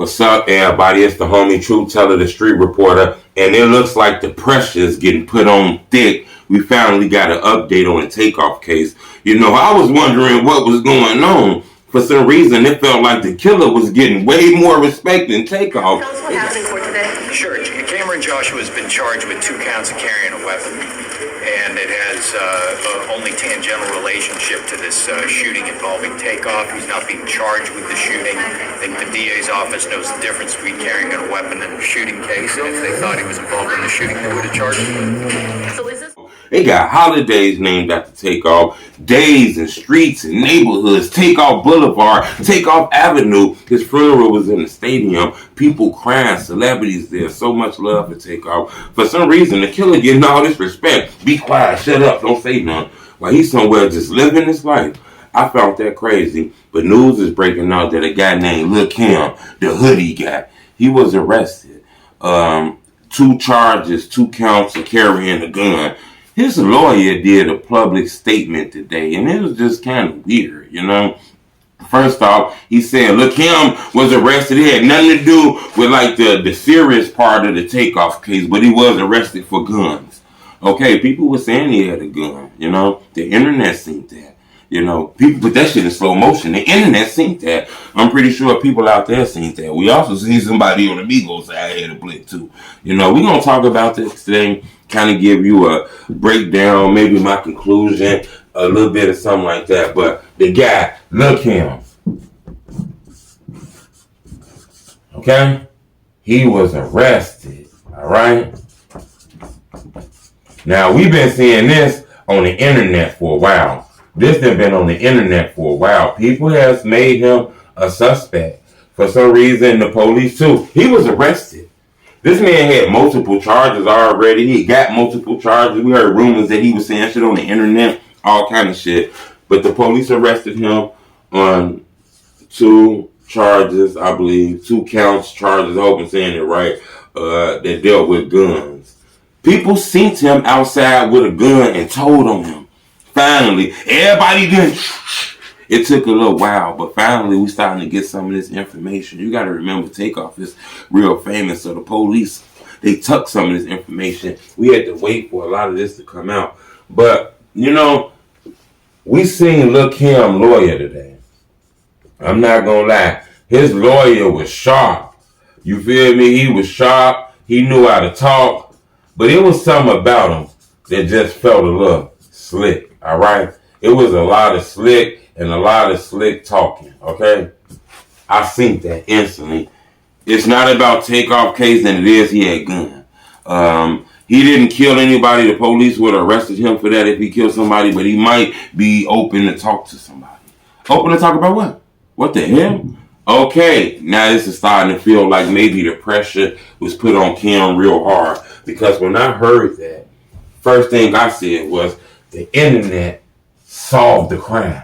What's up, everybody? It's the homie Truth Teller, the street reporter, and it looks like the pressure is getting put on thick. We finally got an update on the Takeoff case. You know, I was wondering what was going on. For some reason, it felt like the killer was getting way more respect than Takeoff. Tell us what happened in court today. Sure. Cameron Joshua has been charged with 2 counts of carrying a weapon, and it has only tangential relationship to this shooting involving Takeoff. He's not being charged with the shooting. I think the DA's office knows the difference between carrying a weapon and a shooting case, and if they thought he was involved in the shooting, they would have charged him. So is this? They got holidays named after Takeoff, days and streets and neighborhoods, Takeoff Boulevard, Takeoff Avenue. His funeral was in the stadium. People crying, celebrities there. So much love for Takeoff. For some reason, the killer getting all this respect. Be quiet, shut up, don't say nothing. While he's somewhere just living his life. I found that crazy. But news is breaking out that a guy named Lil Cam, the hoodie guy, he was arrested. 2 charges, 2 counts of carrying a gun. His lawyer did a public statement today, and it was just kind of weird, you know. First off, he said Lil Cam was arrested. It had nothing to do with like the serious part of the Takeoff case, but he was arrested for guns. Okay, people were saying he had a gun, you know. The internet seen that. You know, people put that shit in slow motion. The internet seen that. I'm pretty sure people out there seen that. We also seen somebody on the Migos side had a blick too. You know, we're going to talk about this today, kind of give you a breakdown, maybe my conclusion, a little bit of something like that. But the guy, Lil Cam, okay, he was arrested, all right? Now, we've been seeing this on the internet for a while. This has been on the internet for a while. People have made him a suspect. For some reason, the police too. He was arrested. This man had multiple charges already. He got multiple charges. We heard rumors that he was saying shit on the internet, all kind of shit. But the police arrested him on 2 charges, I believe. 2 counts, charges, I hope I'm saying it right, that dealt with guns. People seen him outside with a gun and told on him. Finally, everybody did. It took a little while, but finally we starting to get some of this information. You got to remember, Takeoff is real famous, so the police, they took some of this information. We had to wait for a lot of this to come out. But, you know, we seen Lil Cam lawyer today. I'm not going to lie. His lawyer was sharp. You feel me? He was sharp. He knew how to talk. But it was something about him that just felt a little slick. All right, it was a lot of slick and a lot of slick talking. Okay, I seen that instantly. It's not about Takeoff case than it is he had gun. He didn't kill anybody. The police would have arrested him for that if he killed somebody, but he might be open to talk to somebody. Open to talk about what? What the hell? Okay, now this is starting to feel like maybe the pressure was put on Cam real hard, because when I heard that, first thing I said was, the internet solved the crime.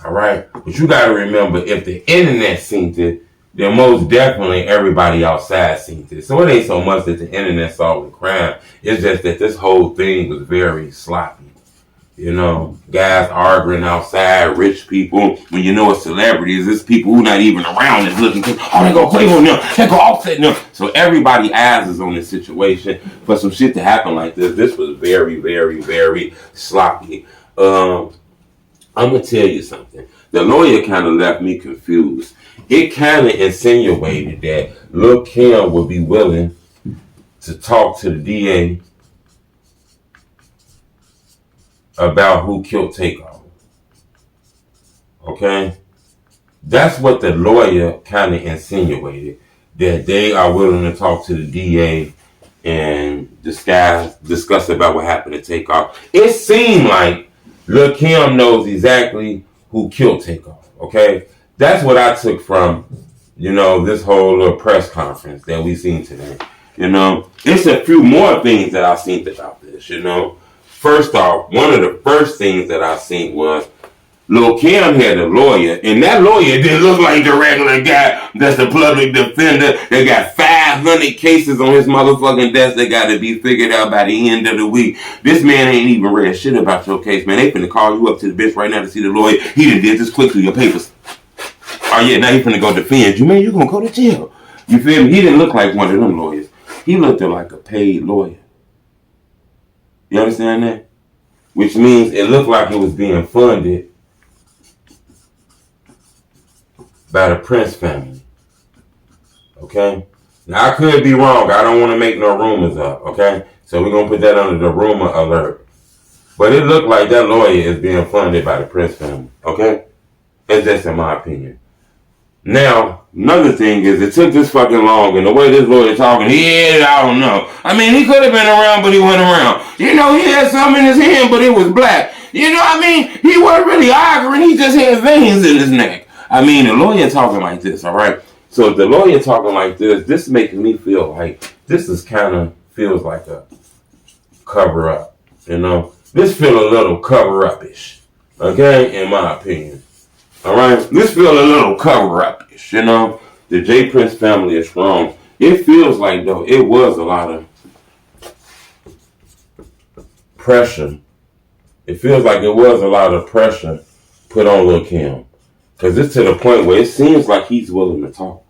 All right? But you got to remember, if the internet seen it, then most definitely everybody outside seen it. So it ain't so much that the internet solved the crime. It's just that this whole thing was very sloppy. You know, guys arguing outside, rich people. When you know it's celebrities, it's people who not even around is looking, oh, they gonna play on them, they gonna offset them. So everybody eyes is on this situation. For some shit to happen like this was very, very, very sloppy. I'm gonna tell you something. The lawyer kind of left me confused. It kind of insinuated that Lil Cam would be willing to talk to the DA about who killed Takeoff. Okay? That's what the lawyer kind of insinuated, that they are willing to talk to the DA and discuss about what happened to Takeoff. It seemed like Lil Cam knows exactly who killed Takeoff. Okay? That's what I took from, you know, this whole little press conference that we seen today. You know, it's a few more things that I seen about this, you know. First off, one of the first things that I seen was Lil Cam had a lawyer, and that lawyer didn't look like the regular guy that's the public defender. They got 500 cases on his motherfucking desk that got to be figured out by the end of the week. This man ain't even read shit about your case, man. They finna call you up to the bench right now to see the lawyer. He done did this quick through your papers. Oh yeah, now he finna go defend you, man. You gonna go to jail. You feel me? He didn't look like one of them lawyers. He looked like a paid lawyer. You understand that? Which means it looked like it was being funded by the Prince family. Okay? Now, I could be wrong. I don't want to make no rumors up. Okay? So we're going to put that under the rumor alert. But it looked like that lawyer is being funded by the Prince family. Okay? That's just in my opinion. Now, another thing is, it took this fucking long, and the way this lawyer talking, I don't know. I mean, he could have been around, but he wasn't around. You know, he had something in his hand, but it was black. You know what I mean? He wasn't really arguing, he just had veins in his neck. I mean, the lawyer talking like this, all right? So if the lawyer talking like this making me feel like this is kind of feels like a cover up, you know? This feel a little cover up-ish, okay? In my opinion. All right, this feel a little cover-up-ish, you know. The J. Prince family is strong. It feels like, though, it was a lot of pressure. It feels like it was a lot of pressure put on Lil Cam. Because it's to the point where it seems like he's willing to talk.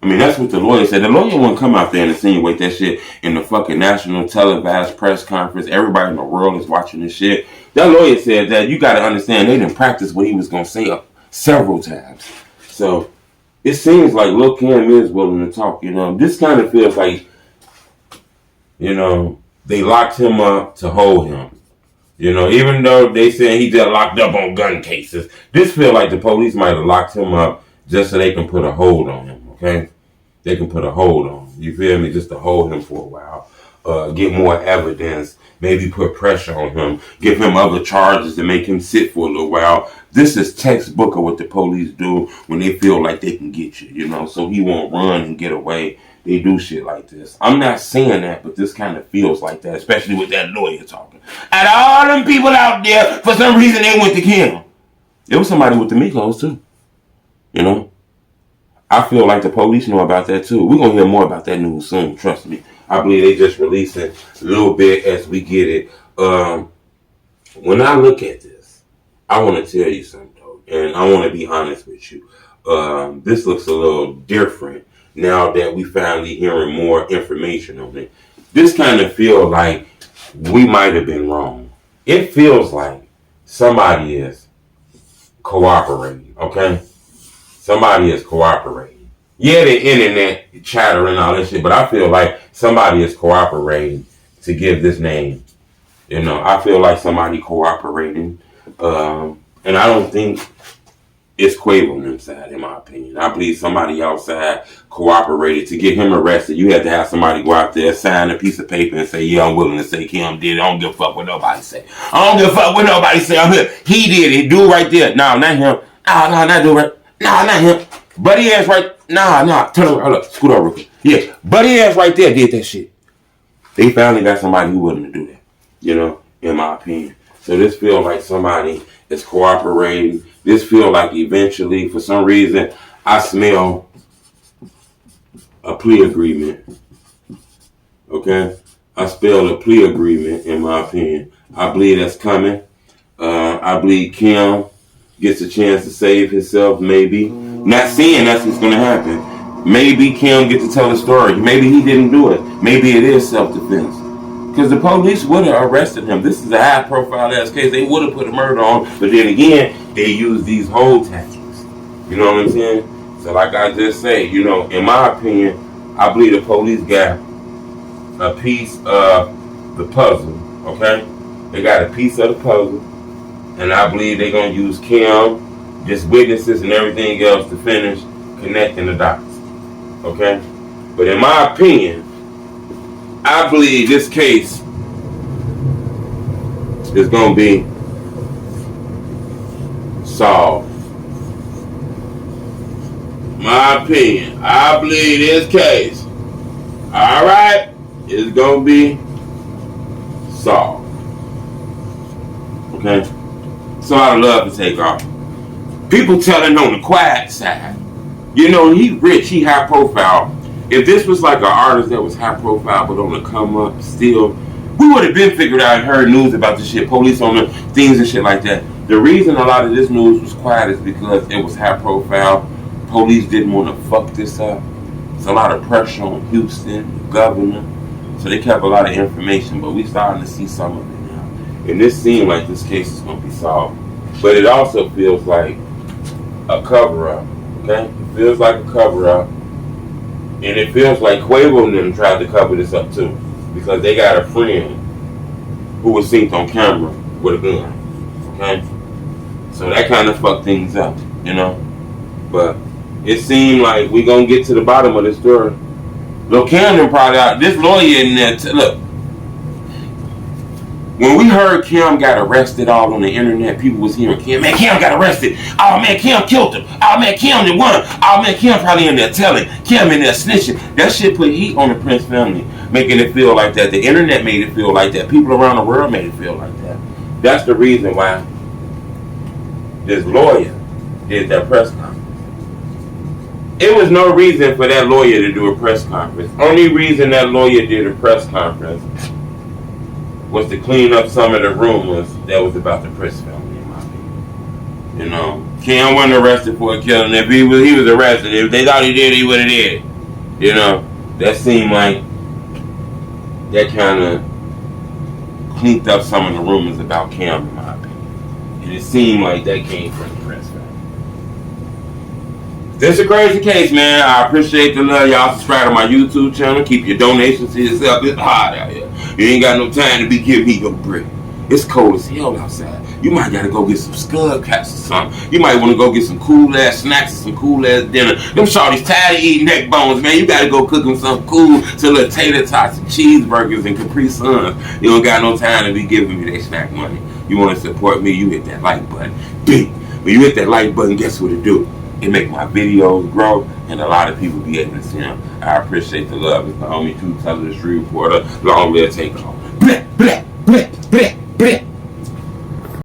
I mean, that's what the lawyer said. The lawyer wouldn't come out there and insinuate that shit in the fucking national televised press conference. Everybody in the world is watching this shit. That lawyer said that you got to understand they didn't practice what he was going to say several times. So it seems like Lil Cam is willing to talk, you know. This kind of feels like, you know, they locked him up to hold him. You know, even though they said he just locked up on gun cases, this feels like the police might have locked him up just so they can put a hold on him, okay? They can put a hold on him, you feel me? Just to hold him for a while. Get more evidence, maybe put pressure on him, give him other charges to make him sit for a little while. This is textbook of what the police do when they feel like they can get you, you know, so he won't run and get away. They do shit like this. I'm not saying that, but this kind of feels like that, especially with that lawyer talking. Out of all them people out there, for some reason they went to kill him. There was somebody with the Migos too, you know. I feel like the police know about that too. We're going to hear more about that news soon, trust me. I believe they just releasing a little bit as we get it. When I look at this, I want to tell you something, though, and I want to be honest with you. This looks a little different now that we finally hearing more information on it. This kind of feels like we might have been wrong. It feels like somebody is cooperating, okay? Somebody is cooperating. Yeah, the internet chatter and all that shit, but I feel like somebody is cooperating to give this name. You know, I feel like somebody cooperating. And I don't think it's Quavo inside, in my opinion. I believe somebody outside cooperated to get him arrested. You had to have somebody go out there, sign a piece of paper and say, yeah, I'm willing to say Cam did it. I don't give a fuck what nobody say. I don't give a fuck what nobody say. I'm here. He did it. Do it right there. No, not him. No, not do it right. No, not him. Buddy ass right. Nah. Turn around. Hold up. Scoot over real quick. Yeah. Buddy ass right there did that shit. They finally got somebody who willing to do that. You know, in my opinion. So this feels like somebody is cooperating. This feels like eventually, for some reason, I smell a plea agreement. Okay? I smell a plea agreement, in my opinion. I believe that's coming. I believe Kim gets a chance to save himself, maybe. Not saying that's what's going to happen. Maybe Kim gets to tell the story. Maybe he didn't do it. Maybe it is self-defense. Because the police would have arrested him. This is a high-profile ass case. They would have put a murder on. But then again, they use these hold tactics. You know what I'm saying? So like I just say, you know, in my opinion, I believe the police got a piece of the puzzle. Okay? They got a piece of the puzzle. And I believe they're going to use Kim, just witnesses and everything else to finish connecting the dots. Okay? But in my opinion, I believe this case is going to be solved. My opinion, I believe this case, alright, is going to be solved. Okay? So I love to Takeoff. People telling on the quiet side. You know, he rich, he high profile. If this was like an artist that was high profile but on the come up still, we would have been figured out and heard news about this shit, police on the things and shit like that. The reason a lot of this news was quiet is because it was high profile. Police didn't want to fuck this up. It's a lot of pressure on Houston, the governor. So they kept a lot of information, but we starting to see some of it now. And this seemed like this case is going to be solved. But it also feels like a cover-up, okay? It feels like a cover-up. And it feels like Quavo and them tried to cover this up too. Because they got a friend who was seen on camera with a gun, okay? So that kind of fucked things up, you know? But it seemed like we gonna get to the bottom of this story. Lil Cam probably out. This lawyer in there, look. When we heard Cam got arrested all on the internet, people was hearing Cam. Man, Cam got arrested. Oh man, Cam killed him. Oh man, Cam the one. Oh man, Cam probably in there telling. Cam in there snitching. That shit put heat on the Prince family, making it feel like that. The internet made it feel like that. People around the world made it feel like that. That's the reason why this lawyer did that press conference. It was no reason for that lawyer to do a press conference. Only reason that lawyer did a press conference was to clean up some of the rumors that was about the Prince family, in my opinion. You know, Cam wasn't arrested for a killing. If he was arrested. If they thought he did, he would have did. You know, that seemed like that kind of cleaned up some of the rumors about Cam, in my opinion. And it seemed like that came from the Prince family. This is a crazy case, man. I appreciate the love. Y'all subscribe to my YouTube channel. Keep your donations to yourself. It's hot out here. You ain't got no time to be giving me your bread. It's cold as hell outside. You might gotta go get some scud caps or something. You might want to go get some cool ass snacks and some cool ass dinner. Them shorties tired of eating neck bones, man. You gotta go cook them something cool, some little tater tots and cheeseburgers and Capri Suns. You don't got no time to be giving me that snack money. You want to support me? You hit that like button. Big. When you hit that like button, guess what it do? It make my videos grow, and a lot of people be able to see them. I appreciate the love. It's the homie 2 Teller, the Street Reporter. Long live Takeoff.